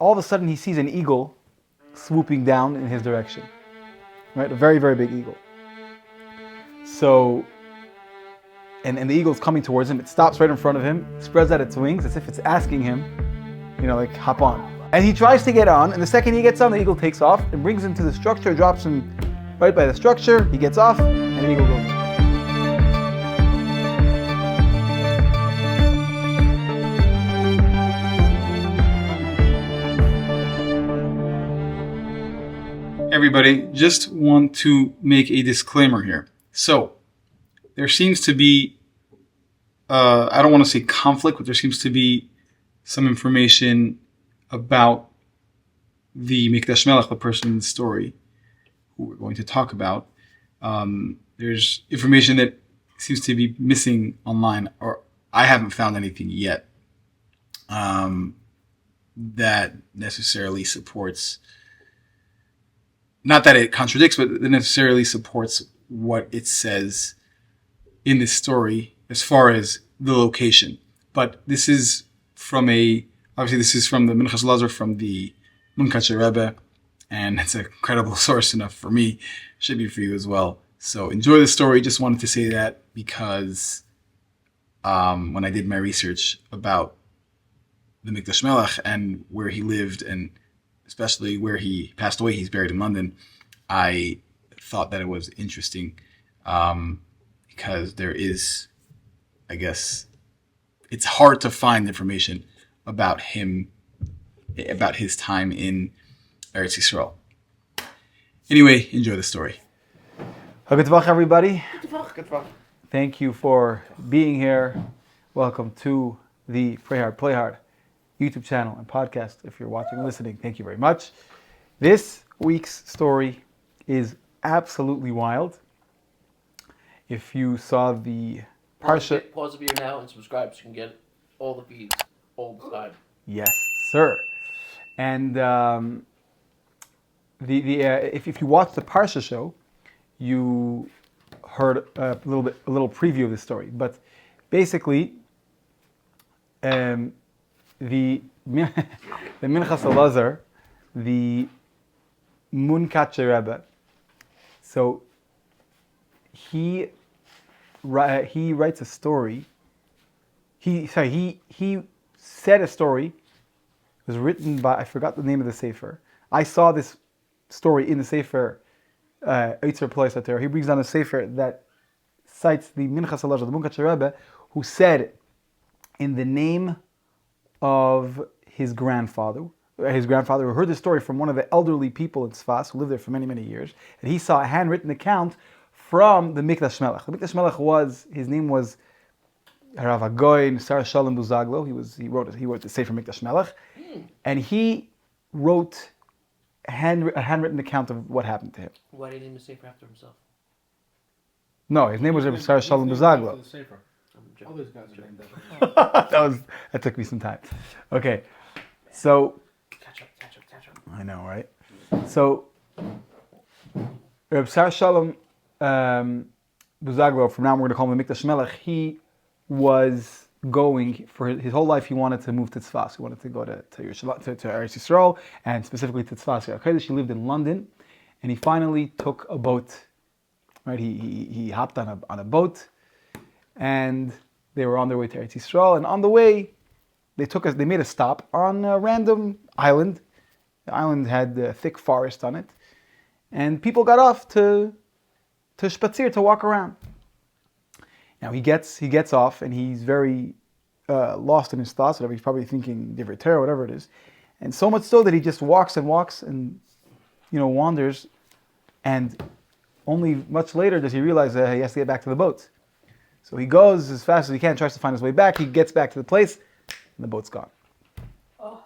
all of a sudden he sees an eagle swooping down in his direction. Right? A very, very big eagle. So, and the eagle's coming towards him. It stops right in front of him, spreads out its wings as if it's asking him, like, hop on. And he tries to get on, and the second he gets on, the eagle takes off and brings him to the structure, drops him right by the structure. He gets off, and the eagle goes. Everybody, just want to make a disclaimer here. So, there seems to be, I don't want to say conflict, but there seems to be some information about the Mikdash Melech, the person in the story who we're going to talk about. There's information that seems to be missing online, or I haven't found anything yet that necessarily supports, not that it contradicts, but that necessarily supports what it says in this story as far as the location. But this is from obviously this is from the Minchas Lazar, from the Munkatcher Rebbe, and it's a credible source enough for me, should be for you as well. So enjoy the story. Just wanted to say that because when I did my research about the Mikdash Melech and where he lived, and especially where he passed away, he's buried in London, I thought that it was interesting because there is, I guess, it's hard to find information about him, about his time in Eretz Yisrael. Anyway, enjoy the story. Good Tavach, everybody. Good Tavach. Thank you for being here. Welcome to the Pray Hard, Play Hard YouTube channel and podcast. If you're watching and listening, thank you very much. This week's story is absolutely wild. If you saw the Parsha... Pause the video now and subscribe so you can get all the feeds all the time. Yes, sir. And if you watched the Parsha show, you heard a little preview of the story. But basically, the Minchas Elazar, the Munkatcher Rebbe, so he writes a story. He said a story. It was written by, I forgot the name of the sefer. I saw this story in the sefer Eitzer Ploy Sater. He brings down a sefer that cites the Minchas Elazar, the Munkatcher Rebbe, who said in the name of his grandfather who heard the story from one of the elderly people in Tzfas who lived there for many, many years, and he saw a handwritten account from the Mikdash Melech. The Mikdash Melech his name was Rav Agoin Sar Shalom Buzaglo. He wrote the Sefer Mikdash Melech, and he wrote a handwritten account of what happened to him. Why did he name the Sefer after himself? No, his name was Rav Sar Shalom Buzaglo. All those guys are named after that took me some time. Okay, so Catch up. I know, right? So Rav Sar Shalom Buzaglo, from now we're going to call him the Mikdash Melech, he was going, for his whole life, he wanted to move to Tzfas. He wanted to go to Eretz Yisrael, and specifically to Tzfas. He lived in London, and he finally took a boat. Right? He hopped on a boat, and they were on their way to Eretz Yisrael, and on the way, they made a stop on a random island. The island had a thick forest on it, and people got off to spazier, to walk around. Now he gets off, and he's very lost in his thoughts. Whatever, he's probably thinking Divrei Torah, whatever it is, and so much so that he just walks and wanders, and only much later does he realize that he has to get back to the boat. So he goes as fast as he can, tries to find his way back. He gets back to the place, and the boat's gone. Oh,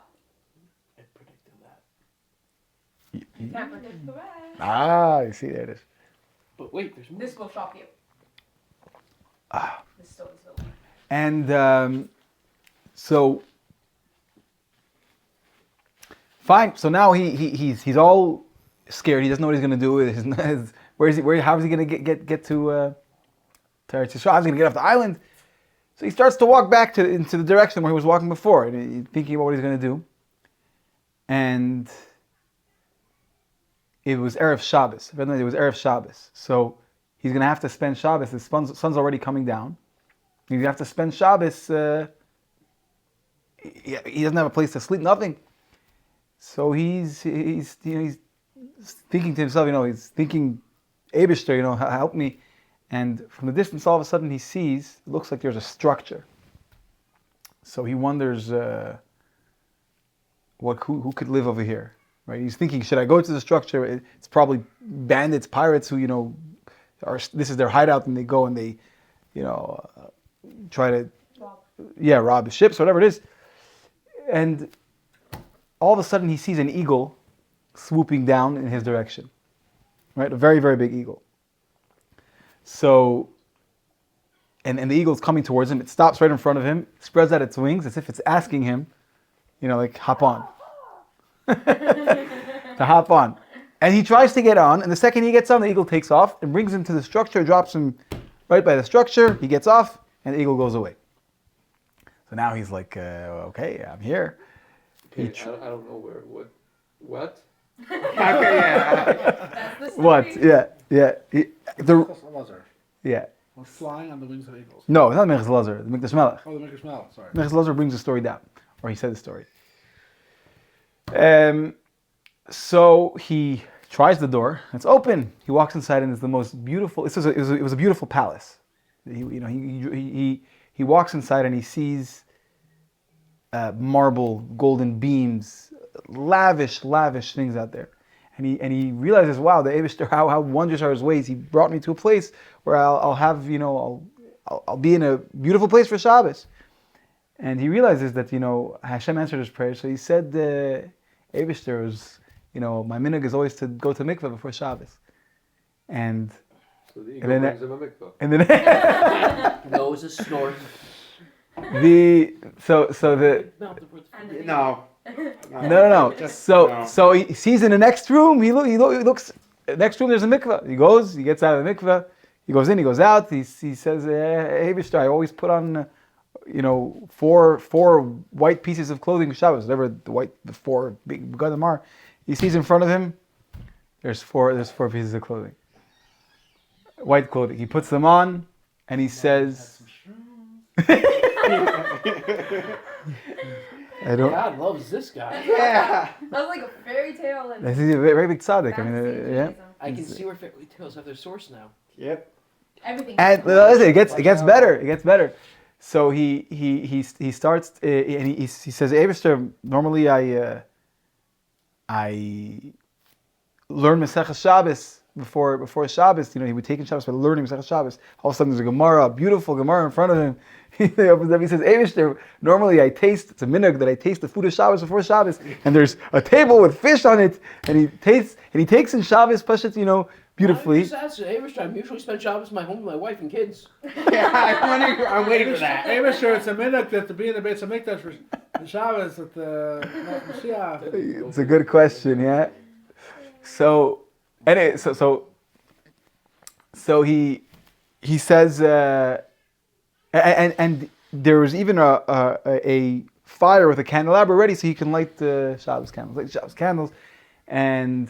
I predicted that. Can't predict the rest. You see, there it is. But wait, there's more. This will shock you. This story's really. And so, fine. So now he's all scared. He doesn't know what he's going to do with his. How is he going to get to Eretz Yisrael? How's he going to get off the island? So he starts to walk back into the direction where he was walking before, and he's thinking about what he's going to do. and it was Erev Shabbos. It was Erev Shabbos. So he's going to have to spend Shabbos. The sun's already coming down. He's going to have to spend Shabbos. He doesn't have a place to sleep, nothing. So he's thinking to himself, he's thinking, Eibishter, help me. And from the distance, all of a sudden he sees, it looks like there's a structure. So he wonders, who could live over here, right? He's thinking, should I go to the structure? It's probably bandits, pirates who, this is their hideout, and they go and they, try to, rob ships, whatever it is. And all of a sudden he sees an eagle swooping down in his direction, right? A very, very big eagle. So, and the eagle's coming towards him. It stops right in front of him, spreads out its wings as if it's asking him, hop on. To hop on. And he tries to get on, and the second he gets on, the eagle takes off and brings him to the structure, drops him right by the structure. He gets off, and the eagle goes away. So now he's like, okay, I'm here. Okay, I don't know what? Okay, yeah. That's the story. What? Yeah. Yeah. We're flying on the wings of eagles. No, it's not Mechas Lazar. The Mikdash Melech. Oh, the Mikdash Melech, sorry. Mechas Lazar brings the story down, or he said the story. So he tries the door. It's open. He walks inside, and it's the most beautiful. It was a beautiful palace. He walks inside, and he sees marble, golden beams, lavish things out there. And he realizes, wow, the Eibishter, how wondrous are his ways. He brought me to a place where I'll have, I'll be in a beautiful place for Shabbos. And he realizes that, Hashem answered his prayer. So he said, Eibishter was, my minhag is always to go to mikveh before Shabbos. And So the eagle brings him a mikvah. and then No, it's a snort. No. So he sees in the next room. He looks. Next room, there's a mikveh. He goes. He gets out of the mikveh. He goes in. He goes out. He says, "Hey, Bishtar, I always put on, four white pieces of clothing for Shabbos. Whatever the four big begadim are." He sees in front of him. There's four pieces of clothing. White clothing. He puts them on, and he says. God loves this guy. Yeah. That was like a fairy tale. And He's a very big tzaddik. I mean, yeah. I can see where fairy tales have their source now. Yep. Everything. And listen, it gets better. It gets better. So he starts and he says, Eibishter, normally I learn Maseches Shabbos before Shabbos. He would take in Shabbos by learning Maseches Shabbos. All of a sudden there's a Gemara, a beautiful Gemara in front of him. He opens up. He says, Eibishter, normally it's a minhag that I taste the food of Shabbos before Shabbos, and there's a table with fish on it, and he takes in Shabbos, Pashut, beautifully. I usually spend Shabbos at my home with my wife and kids. Yeah, I'm waiting for that. Hey, Mr. It's a minute that to be in the Beit HaMikdash for Shabbos at the Mashiach. It's a good question, yeah. So, anyway, so he says, and there was even a fire with a candelabra ready, so he can light the Shabbos candles, and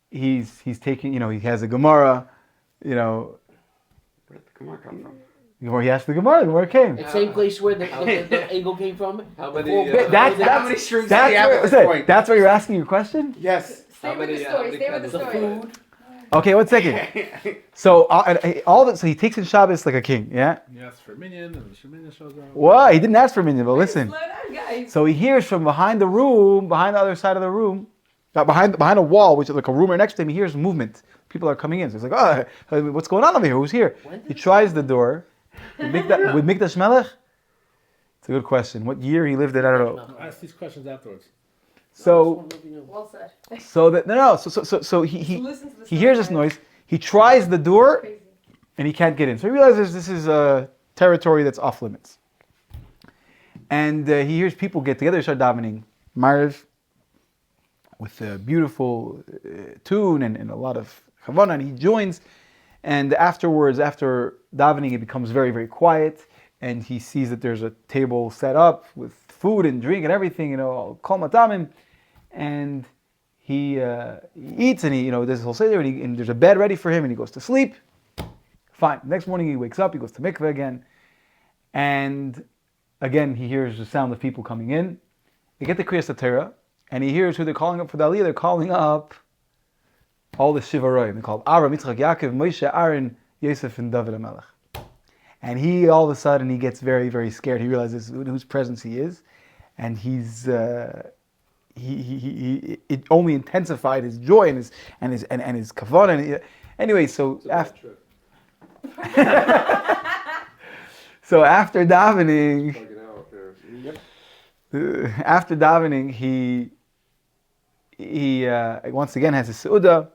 he's taking, he has a Gemara, Where did the Gemara come from? He asked the Gemara came. The same place where the eagle came from. How many? That's how many shrooms do you have at this point? That's where you're asking your question? Yes. Stay with the story. Stay with the The story. food. Okay, 1 second. So so he takes in Shabbos like a king, yeah? He asks for minion, and the Sheminian shows up. What? He didn't ask for minion, but listen. Slow down, guys. So he hears from behind the other side of the room, behind a wall, which is like a room right next to him, he hears movement. People are coming in. So he's like, what's going on over here? Who's here? He tries the door. With Mikdash Melech? It's a good question. What year he lived in, I don't know. Ask these questions afterwards. So Well said. So he Listen to the he hears this story. noise. He tries the door, Crazy. and he can't get in. So he realizes this is a territory that's off limits. And he hears people get together, start davening Mariv with a beautiful tune and a lot of Chavana, and he joins. And afterwards, after davening, it becomes very, very quiet, and he sees that there's a table set up with food and drink and everything, kol matamim. and he eats, and he does his whole seder, and there's a bed ready for him, and he goes to sleep. Fine. Next morning he wakes up, he goes to mikveh again, and again he hears the sound of people coming in. They get the Kriyas Torah, and he hears who they're calling up for the Aliyah. They're calling up all the Shivaroyim. They call Abraham, Yitzchak, Yaakov, Moshe, Aaron, Yosef, and David HaMelech. And he, all of a sudden, he gets very, very scared. He realizes in whose presence he is, and it only intensified his joy and his kavanah. Anyway, so after so after davening, he once again has his seudah,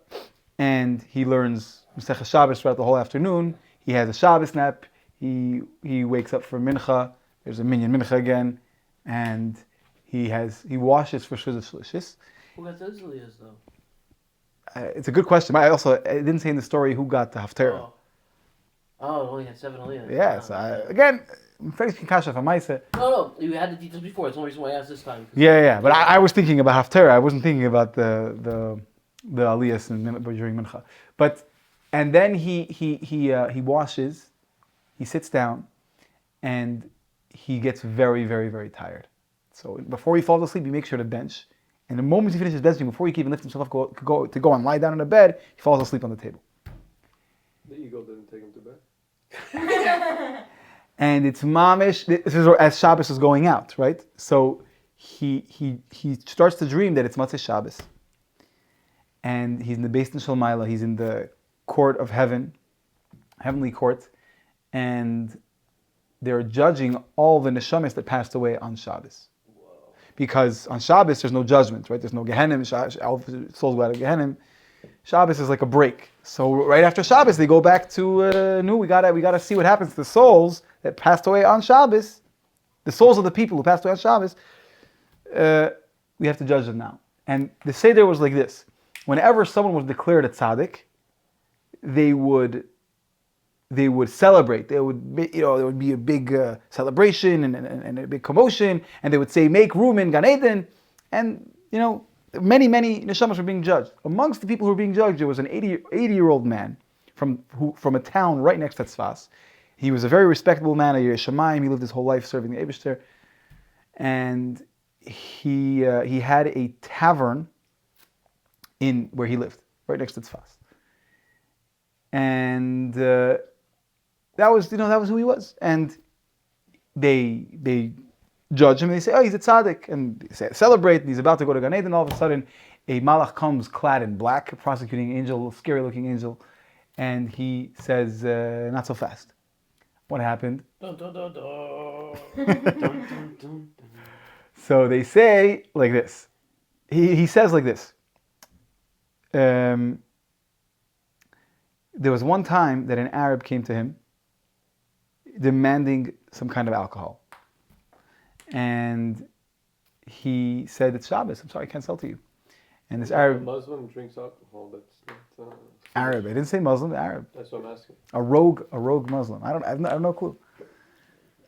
and he learns Masechah Shabbos throughout the whole afternoon. He has a Shabbos nap. He wakes up for mincha. There's a minyan mincha again, and he washes for Shuzah Shlishis. Who got those aliyahs though? It's a good question. I didn't say in the story who got the Haftarah. Oh, it only had 7 aliyahs. Yes. Again, kasha for Maisa. No, you had the details before. It's the only reason why I asked this time. Yeah. But I was thinking about Haftarah. I wasn't thinking about the aliyahs during mincha. And then he washes. He sits down, and he gets very, very, very tired. So before he falls asleep, he makes sure to bench. And the moment he finishes benching, before he can even lift himself up to go and lie down in a bed, he falls asleep on the table. The eagle didn't take him to bed. And it's mamish. This is as Shabbos is going out, right? So he starts to dream that it's Matzah Shabbos, and he's in the Beis Din Shel Maila. He's in the court of heaven, heavenly court, and they're judging all the neshamis that passed away on Shabbos. Whoa. Because on Shabbos there's no judgment, right? There's no Gehenim. All souls go out of Gehenim. Shabbos is like a break. So right after Shabbos they go back to we gotta see what happens to the souls that passed away on Shabbos, the souls of the people who passed away on Shabbos. We have to judge them now. And the Seder was like this: whenever someone was declared a tzaddik, they would celebrate. There would be a big celebration and a big commotion, and they would say, "Make room in Gan Eden," and many neshamas were being judged. Amongst the people who were being judged, there was an 80-year-old man from a town right next to Tzfas. He was a very respectable man, a Yerei Shamayim. He lived his whole life serving the Eibishter, and he had a tavern in where he lived, right next to Tzfas. And that was who he was. And they judge him and they say, "Oh, he's a tzaddik," and they celebrate. And he's about to go to Gan Eden. All of a sudden, a malach comes clad in black, a prosecuting angel, a scary-looking angel, and he says, "Not so fast." What happened? Dun, dun, dun, dun. So they say like this. He says like this. There was one time that an Arab came to him demanding some kind of alcohol. And he said, "It's Shabbos. I'm sorry, I can't sell to you." And this Arab... Muslim drinks alcohol. That's not... Arab. I didn't say Muslim, Arab. That's what I'm asking. A rogue Muslim. I have no clue.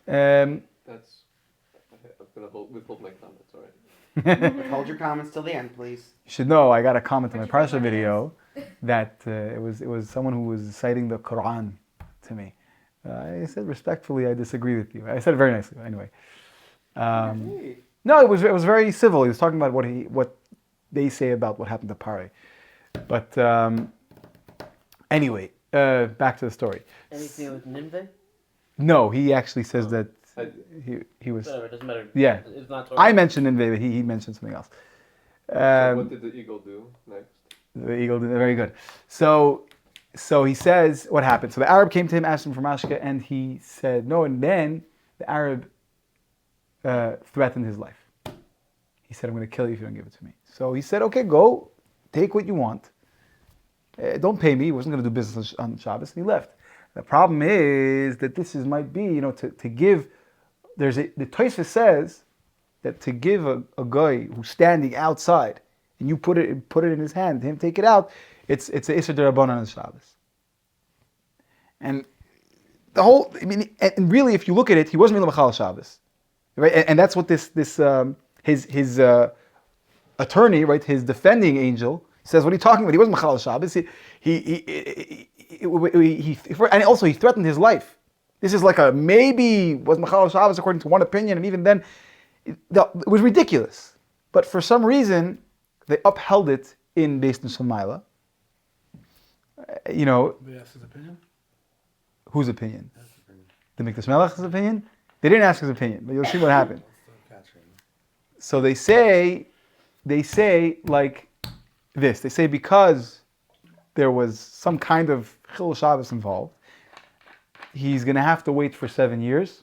I'm going to withhold my comments, all right? Hold your comments till the end, please. You should know, I got a comment on my Parsha video that it was someone who was citing the Quran to me. I said respectfully, I disagree with you. I said it very nicely, anyway. No, it was very civil. He was talking about what they say about what happened to Pare. But anyway, back to the story. Anything with Nineveh? No, he actually says that he was. Whatever, it doesn't matter. Yeah, It's not I mentioned Nineveh, but he mentioned something else. So what did the eagle do next? The eagle did very good. So he says what happened. So the Arab came to him, asked him for mashka, and he said no. And then the Arab threatened his life. He said, "I'm going to kill you if you don't give it to me." So he said, "Okay, go, take what you want. Don't pay me." He wasn't going to do business on Shabbos, and he left. The problem is that might be, to give. The Tosfos says that to give a guy who's standing outside and you put it in his hand, him take it out, it's an Isser D'Rabbanan on Shabbos. And the whole, and really, if you look at it, he wasn't Mila Machal Shabbos, right? And that's what his attorney, right, his defending angel, says, "What are you talking about? He wasn't Machal Shabbos. And also he threatened his life. This is like a maybe was Machal Shabbos according to one opinion, and even then, it was ridiculous. But for some reason, they upheld it in Beis Shamayla. You know, We asked his opinion. whose opinion? The Mikdash Melech's opinion? They didn't ask his opinion, but you'll see what happened. So they say like this. They say because there was some kind of Chil Shabbos involved, he's going to have to wait for 7 years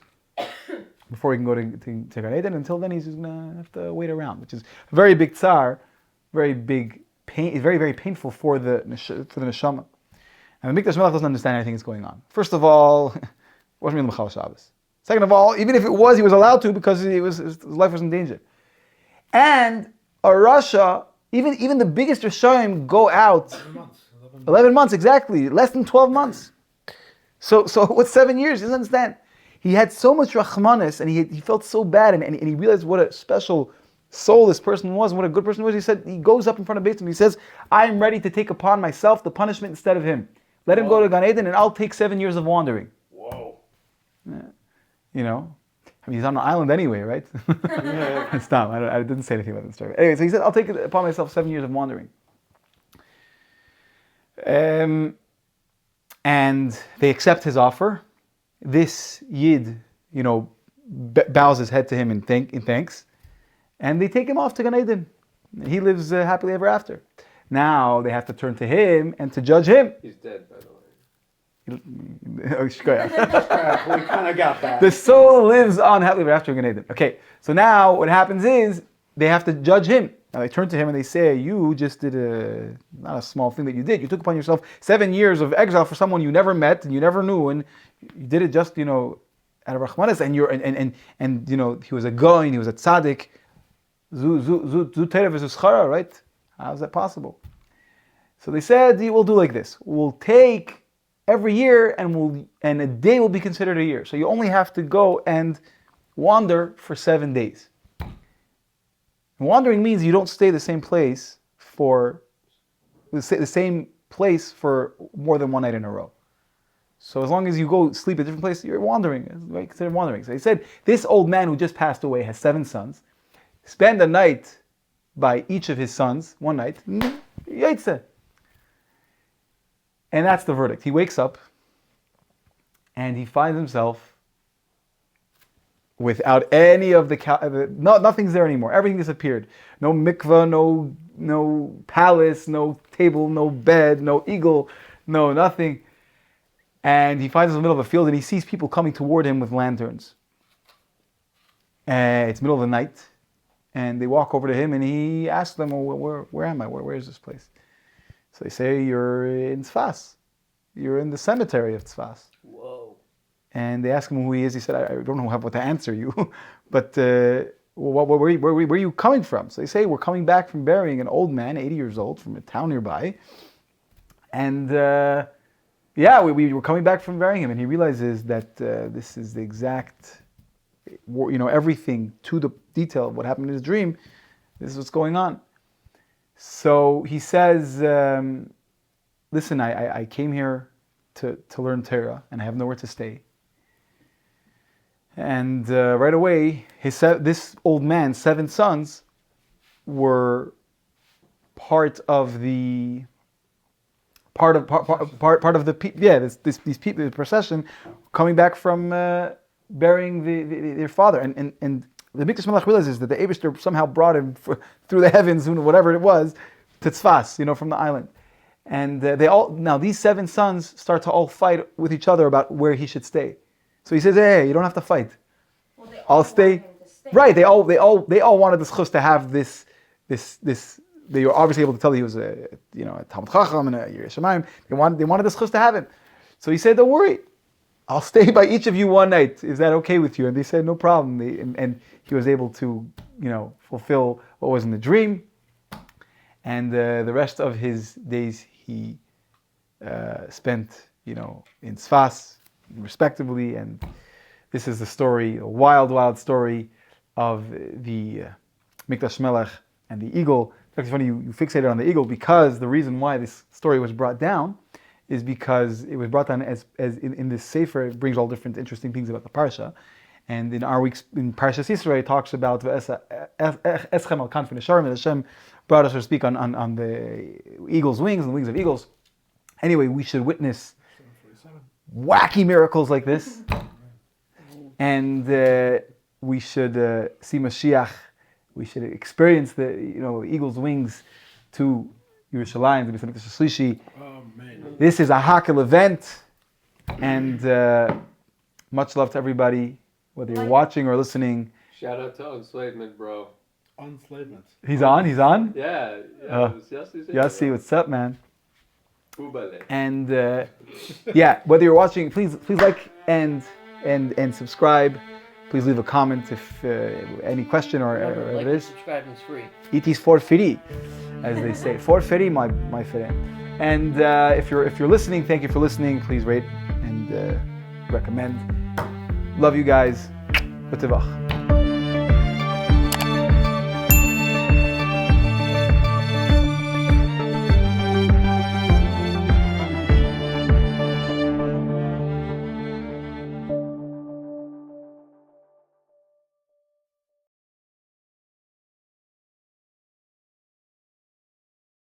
before he can go to Gan Eden. Until then, he's just going to have to wait around, which is a very big tsar, very big pain. It's very, very painful for the neshama. And the Mikdash Melech doesn't understand anything that's going on. First of all, it wasn't really Machal Shabbos. Second of all, even if it was, he was allowed to because his life was in danger. And a Rasha, even the biggest Rishayim go out 11 months, exactly, less than 12 months. So what's 7 years? He doesn't understand. He had so much Rachmanis, and he felt so bad, and he realized what a special soul this person was, and what a good person was. He said, he goes up in front of Beis and he says, I am ready to take upon myself the punishment instead of him. Let him go to Gan Eden, and I'll take 7 years of wandering. Whoa. Yeah. You know? I mean, he's on an island anyway, right? Stop. I didn't say anything about the story. Anyway, so he said, I'll take it upon myself 7 years of wandering. And they accept his offer. This Yid, you know, bows his head to him in thanks. And they take him off to Gan Eden. He lives happily ever after. Now they have to turn to him and to judge him. He's dead, by the way. We kind of got that. The soul lives on happily ever after in Gan Eden. Okay, so now what happens is they have to judge him. Now they turn to him and they say, you just did not a small thing that you did. You took upon yourself 7 years of exile for someone you never met and you never knew, and you did it just, out of Rachmanis, and he was a goin, he was a tzaddik. Zu terev v'zu right? How is that possible? So they said, we'll do like this. We'll take every year and a day will be considered a year. So you only have to go and wander for 7 days. And wandering means you don't stay the same place for more than one night in a row. So as long as you go sleep at a different place, you're wandering. It's right, considered wandering. So he said, this old man who just passed away has 7 sons. Spend a night by each of his sons, one night, Yaitse. And that's the verdict. He wakes up and he finds himself without any of nothing's there anymore. Everything disappeared. No mikvah, no palace, no table, no bed, no eagle, no nothing. And he finds himself in the middle of a field and he sees people coming toward him with lanterns. It's middle of the night. And they walk over to him and he asks them, well, where am I? Where is this place? So they say, you're in Tzfas. You're in the cemetery of Tzfas. Whoa. And they ask him who he is. He said, I don't know what to answer you, but where are you coming from? So they say, we're coming back from burying an old man, 80 years old, from a town nearby. And we were coming back from burying him. And he realizes that this is the exact, everything to the detail of what happened in his dream. This is what's going on. So he says, listen, I came here to learn Torah, and I have nowhere to stay. And right away, this old man's 7 sons were part of the these people, the procession, coming back from burying their father, and the Mikdash Melech realizes that the Eibishter somehow brought him through the heavens, whatever it was, to Tzfas, from the island. And these 7 sons start to all fight with each other about where he should stay. So he says, hey, you don't have to fight. Well, I'll stay. Right, they all wanted the schus to have this. They were obviously able to tell he was a Talmud Chacham and a Yirei Shamayim. They wanted the schus to have him. So he said, don't worry, I'll stay by each of you one night. Is that okay with you? And they said, no problem. And he was able to, fulfill what was in the dream. And the rest of his days he spent, in Tzfas, respectively. And this is the story, a wild, wild story of the Mikdash Melech and the eagle. It's actually funny you fixated on the eagle because the reason why this story was brought down is because it was brought down as in this sefer. It brings all different interesting things about the parsha, and in our week's in Parsha Yisro it talks about Eschem al Kanfin Hashem. Hashem brought us to speak on the eagle's wings and the wings of eagles. Anyway, we should witness wacky miracles like this, and we should see Mashiach. We should experience the eagle's wings to Yerushalayim, to Beit Hamikdash Shlishi. This is a hakel event, and much love to everybody, whether you're watching or listening. Shout out to Enslavement, bro. Enslavement. He's on. Yeah. It was Yossi, what's up, man? Ubale. And yeah, whether you're watching, please like and subscribe. Please leave a comment if any question or Remember, whatever like it and is. subscribing is free. ET's 450, as they say. 450, my fit in. And if you're listening, thank you for listening. Please rate and recommend. Love you guys. B'tevach.